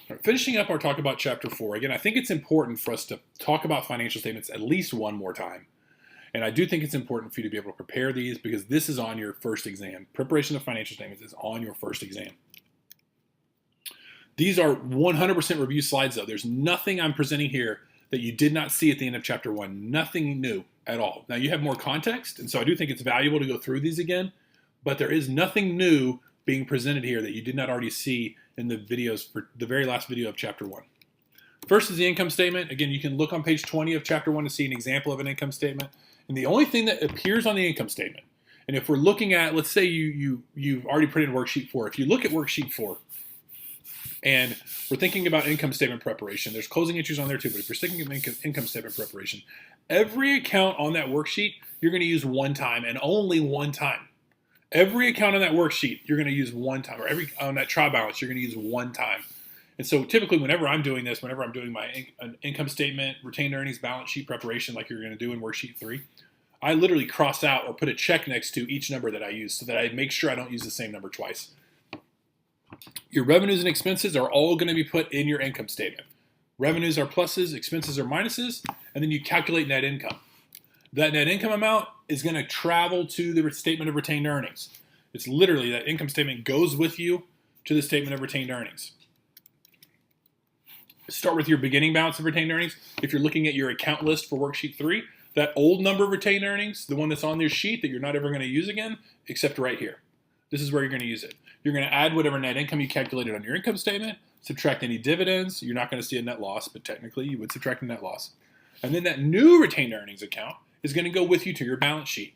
All right, finishing up our talk about Chapter 4. Again, I think it's important for us to talk about financial statements at least one more time. And I do think it's important for you to be able to prepare these because this is on your first exam. Preparation of financial statements is on your first exam. These are 100% review slides, though. There's nothing I'm presenting here that you did not see at the end of Chapter 1. Nothing new at all. Now, you have more context, and so I do think it's valuable to go through these again, but there is nothing new being presented here that you did not already see in the videos for the very last video of Chapter 1. First is the income statement. Again, you can look on page 20 of Chapter 1 to see an example of an income statement. And the only thing that appears on the income statement, and if we're looking at, let's say you've already put in worksheet 4. If you look at worksheet 4, and we're thinking about income statement preparation, there's closing entries on there too, but if you're thinking of income statement preparation, every account on that worksheet, you're going to use one time and only one time. Every account on that worksheet, you're going to use one time, or every on that trial balance, you're going to use one time. And so typically whenever I'm doing this, whenever I'm doing my income statement, retained earnings, balance sheet preparation like you're going to do in worksheet 3, I literally cross out or put a check next to each number that I use so that I make sure I don't use the same number twice. Your revenues and expenses are all going to be put in your income statement. Revenues are pluses, expenses are minuses, and then you calculate net income. That net income amount is going to travel to the statement of retained earnings. It's literally that income statement goes with you to the statement of retained earnings. Start with your beginning balance of retained earnings. If you're looking at your account list for worksheet 3, that old number of retained earnings, the one that's on your sheet that you're not ever going to use again, except right here. This is where you're going to use it. You're going to add whatever net income you calculated on your income statement, subtract any dividends. You're not going to see a net loss, but technically you would subtract a net loss. And then that new retained earnings account is going to go with you to your balance sheet.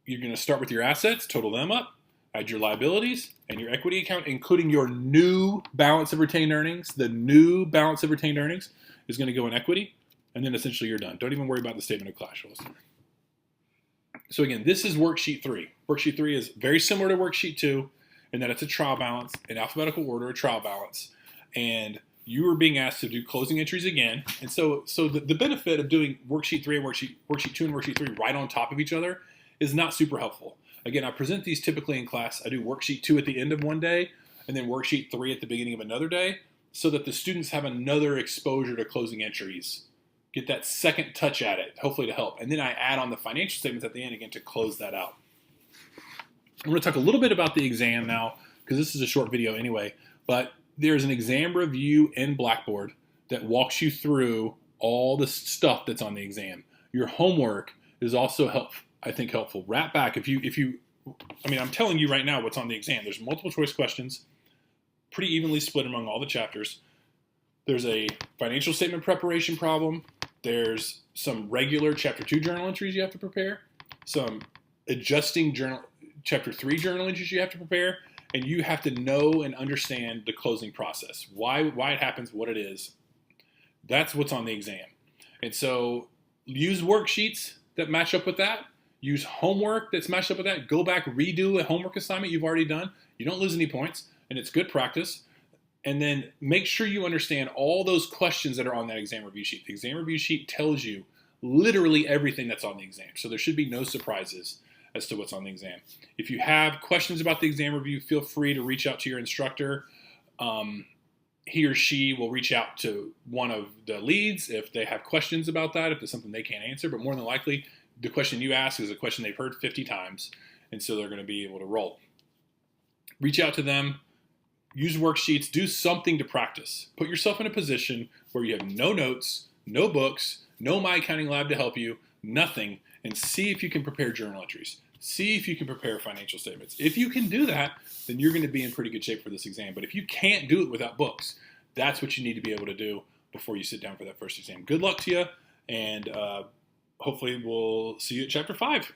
You're going to start with your assets, total them up, add your liabilities and your equity account, including your new balance of retained earnings. The new balance of retained earnings is going to go in equity, and then essentially you're done. Don't even worry about the statement of cash flows. So again, this is worksheet 3. Worksheet 3 is very similar to worksheet 2 in that it's a trial balance, in alphabetical order, a trial balance. And you are being asked to do closing entries again. And so the benefit of doing worksheet 3 and worksheet 2 and worksheet 3 right on top of each other is not super helpful. Again, I present these typically in class. I do worksheet 2 at the end of one day and then worksheet 3 at the beginning of another day so that the students have another exposure to closing entries. Get that second touch at it, hopefully to help. And then I add on the financial statements at the end again to close that out. I'm going to talk a little bit about the exam now because this is a short video anyway, but there's an exam review in Blackboard that walks you through all the stuff that's on the exam. Your homework is also I think helpful. Wrap back I'm telling you right now what's on the exam. There's multiple choice questions, pretty evenly split among all the chapters. There's a financial statement preparation problem. There's some regular Chapter 2 journal entries you have to prepare, some adjusting Chapter 3 journal entries you have to prepare, and you have to know and understand the closing process, why it happens, what it is. That's what's on the exam. And so use worksheets that match up with that. Use homework that's matched up with that. Go back, redo a homework assignment you've already done. You don't lose any points, and it's good practice. And then make sure you understand all those questions that are on that exam review sheet. The exam review sheet tells you literally everything that's on the exam. So there should be no surprises as to what's on the exam. If you have questions about the exam review, feel free to reach out to your instructor. He or she will reach out to one of the leads if they have questions about that, if there's something they can't answer. But more than likely, the question you ask is a question they've heard 50 times, and so they're going to be able to roll. Reach out to them. Use worksheets, do something to practice. Put yourself in a position where you have no notes, no books, no My Accounting Lab to help you, nothing, and see if you can prepare journal entries. See if you can prepare financial statements. If you can do that, then you're going to be in pretty good shape for this exam. But if you can't do it without books, that's what you need to be able to do before you sit down for that first exam. Good luck to you, and hopefully we'll see you at Chapter 5.